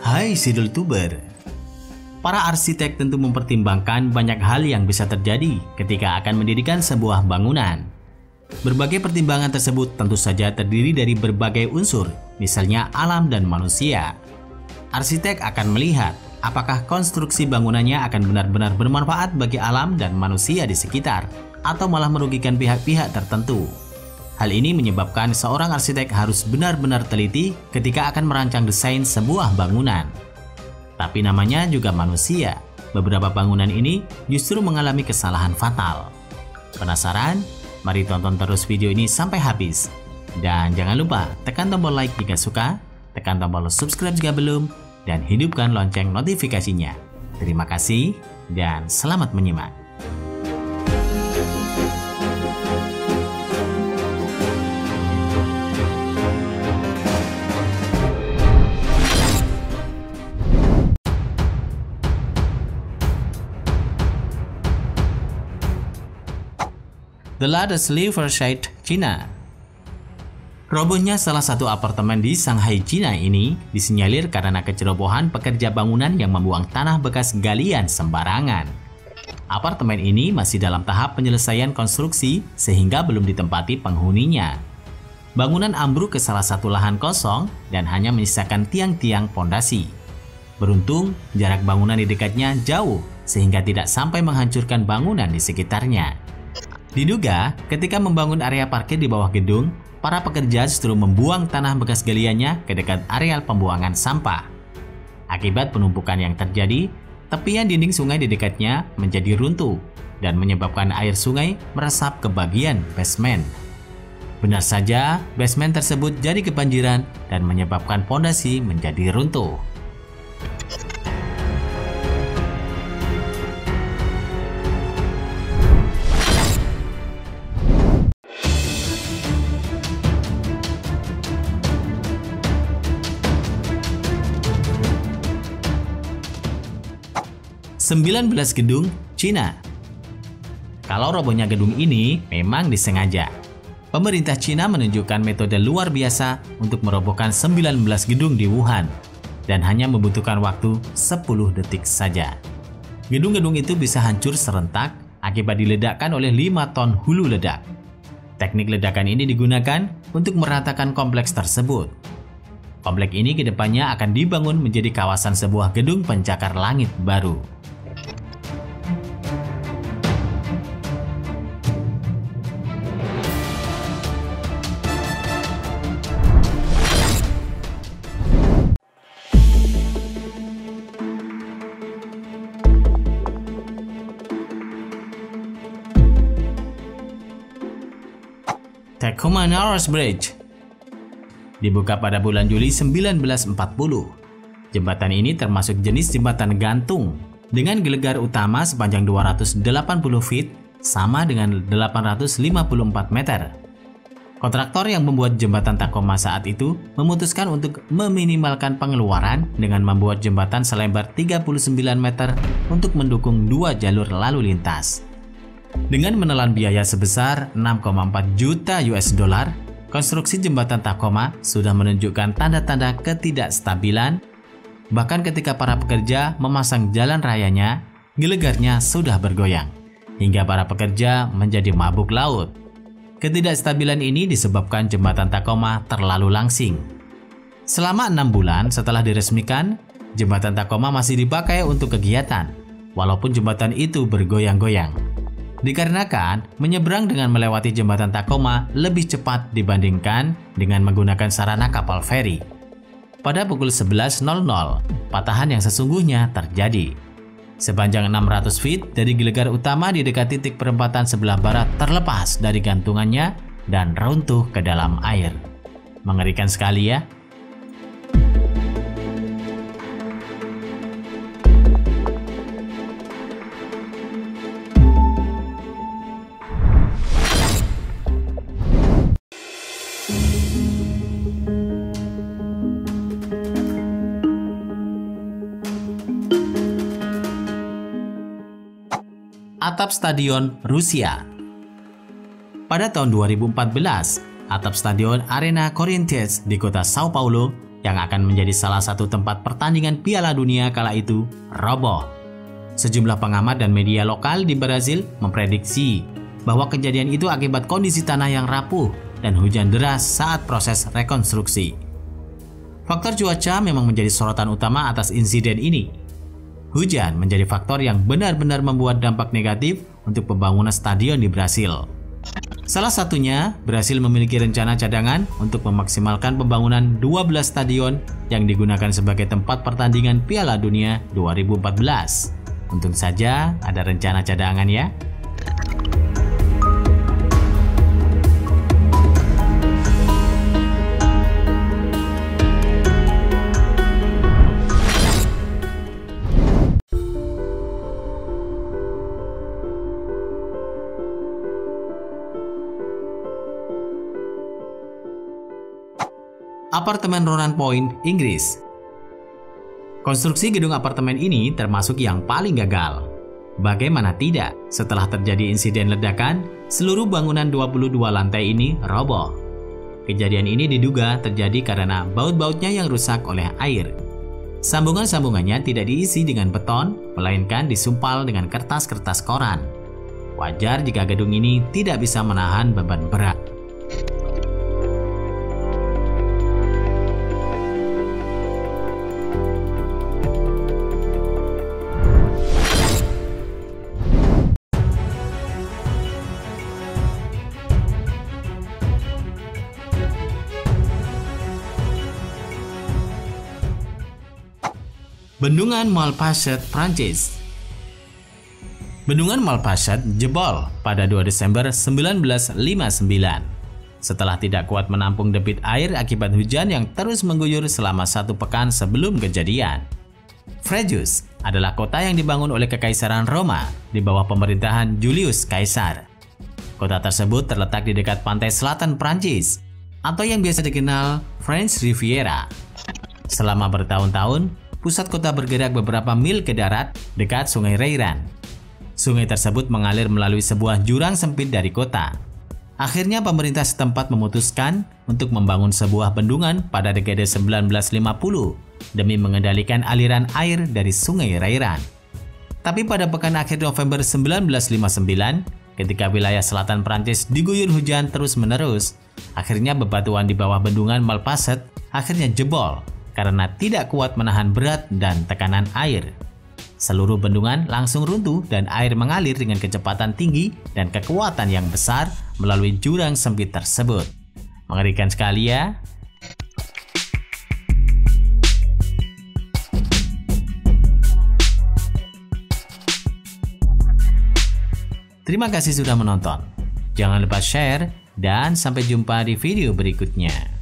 Hai Sidul Tuber. Para arsitek tentu mempertimbangkan banyak hal yang bisa terjadi ketika akan mendirikan sebuah bangunan. Berbagai pertimbangan tersebut tentu saja terdiri dari berbagai unsur, misalnya alam dan manusia. Arsitek akan melihat apakah konstruksi bangunannya akan benar-benar bermanfaat bagi alam dan manusia di sekitar, atau malah merugikan pihak-pihak tertentu. Hal ini menyebabkan seorang arsitek harus benar-benar teliti ketika akan merancang desain sebuah bangunan. Tapi namanya juga manusia, beberapa bangunan ini justru mengalami kesalahan fatal. Penasaran? Mari tonton terus video ini sampai habis. Dan jangan lupa tekan tombol like jika suka, tekan tombol subscribe jika belum, dan hidupkan lonceng notifikasinya. Terima kasih dan selamat menyimak. The latest Riverside, China. Robohnya salah satu apartemen di Shanghai, China ini disinyalir karena kecerobohan pekerja bangunan yang membuang tanah bekas galian sembarangan. Apartemen ini masih dalam tahap penyelesaian konstruksi sehingga belum ditempati penghuninya. Bangunan ambruk ke salah satu lahan kosong dan hanya menyisakan tiang-tiang pondasi. Beruntung, jarak bangunan di dekatnya jauh sehingga tidak sampai menghancurkan bangunan di sekitarnya. Diduga, ketika membangun area parkir di bawah gedung, para pekerja justru membuang tanah bekas galiannya ke dekat areal pembuangan sampah. Akibat penumpukan yang terjadi, tepian dinding sungai di dekatnya menjadi runtuh dan menyebabkan air sungai meresap ke bagian basement. Benar saja, basement tersebut jadi kebanjiran dan menyebabkan pondasi menjadi runtuh. (19 gedung Cina). Kalau robohnya gedung ini memang disengaja. Pemerintah Cina menunjukkan metode luar biasa untuk merobohkan 19 gedung di Wuhan dan hanya membutuhkan waktu 10 detik saja. Gedung-gedung itu bisa hancur serentak akibat diledakkan oleh 5 ton hulu ledak. Teknik ledakan ini digunakan untuk meratakan kompleks tersebut. Kompleks ini kedepannya akan dibangun menjadi kawasan sebuah gedung pencakar langit baru. Tacoma Narrows Bridge dibuka pada bulan Juli 1940. Jembatan ini termasuk jenis jembatan gantung dengan gelegar utama sepanjang 280 feet sama dengan 854 meter. Kontraktor yang membuat jembatan Tacoma saat itu memutuskan untuk meminimalkan pengeluaran dengan membuat jembatan selebar 39 meter untuk mendukung 2 jalur lalu lintas. Dengan menelan biaya sebesar 6,4 juta US dollar, konstruksi jembatan Tacoma sudah menunjukkan tanda-tanda ketidakstabilan. Bahkan ketika para pekerja memasang jalan rayanya, gelegarnya sudah bergoyang, hingga para pekerja menjadi mabuk laut. Ketidakstabilan ini disebabkan jembatan Tacoma terlalu langsing. Selama 6 bulan setelah diresmikan, jembatan Tacoma masih dipakai untuk kegiatan, walaupun jembatan itu bergoyang-goyang. Dikarenakan menyeberang dengan melewati jembatan Tacoma lebih cepat dibandingkan dengan menggunakan sarana kapal feri. Pada pukul 11.00, patahan yang sesungguhnya terjadi. Sepanjang 600 feet dari gelegar utama di dekat titik perempatan sebelah barat terlepas dari gantungannya dan runtuh ke dalam air. Mengerikan sekali ya. Atap stadion Rusia. Pada tahun 2014, atap stadion Arena Corinthians di kota Sao Paulo yang akan menjadi salah satu tempat pertandingan Piala Dunia kala itu roboh. Sejumlah pengamat dan media lokal di Brasil memprediksi bahwa kejadian itu akibat kondisi tanah yang rapuh dan hujan deras saat proses rekonstruksi. Faktor cuaca memang menjadi sorotan utama atas insiden ini. Hujan menjadi faktor yang benar-benar membuat dampak negatif untuk pembangunan stadion di Brasil. Salah satunya, Brasil memiliki rencana cadangan untuk memaksimalkan pembangunan 12 stadion yang digunakan sebagai tempat pertandingan Piala Dunia 2014. Untung saja ada rencana cadangan ya. Apartemen Ronan Point, Inggris. Konstruksi gedung apartemen ini termasuk yang paling gagal. Bagaimana tidak, setelah terjadi insiden ledakan, seluruh bangunan 22 lantai ini roboh. Kejadian ini diduga terjadi karena baut-bautnya yang rusak oleh air. Sambungan-sambungannya tidak diisi dengan beton, melainkan disumpal dengan kertas-kertas koran. Wajar jika gedung ini tidak bisa menahan beban berat. Bendungan Malplaisant, Prancis. Bendungan Malplaisant jebol pada 2 Desember 1959 setelah tidak kuat menampung debit air akibat hujan yang terus mengguyur selama 1 pekan sebelum kejadian. Frejus adalah kota yang dibangun oleh Kekaisaran Roma di bawah pemerintahan Julius Caesar. Kota tersebut terletak di dekat pantai selatan Prancis atau yang biasa dikenal French Riviera. Selama bertahun-tahun, pusat kota bergerak beberapa mil ke darat dekat Sungai Rairan. Sungai tersebut mengalir melalui sebuah jurang sempit dari kota. Akhirnya pemerintah setempat memutuskan untuk membangun sebuah bendungan pada dekade 1950 demi mengendalikan aliran air dari Sungai Rairan. Tapi pada pekan akhir November 1959, ketika wilayah selatan Prancis diguyur hujan terus-menerus, akhirnya bebatuan di bawah bendungan Malplaisant akhirnya jebol karena tidak kuat menahan berat dan tekanan air. Seluruh bendungan langsung runtuh dan air mengalir dengan kecepatan tinggi dan kekuatan yang besar melalui jurang sempit tersebut. Mengerikan sekali ya. Terima kasih sudah menonton. Jangan lupa share dan sampai jumpa di video berikutnya.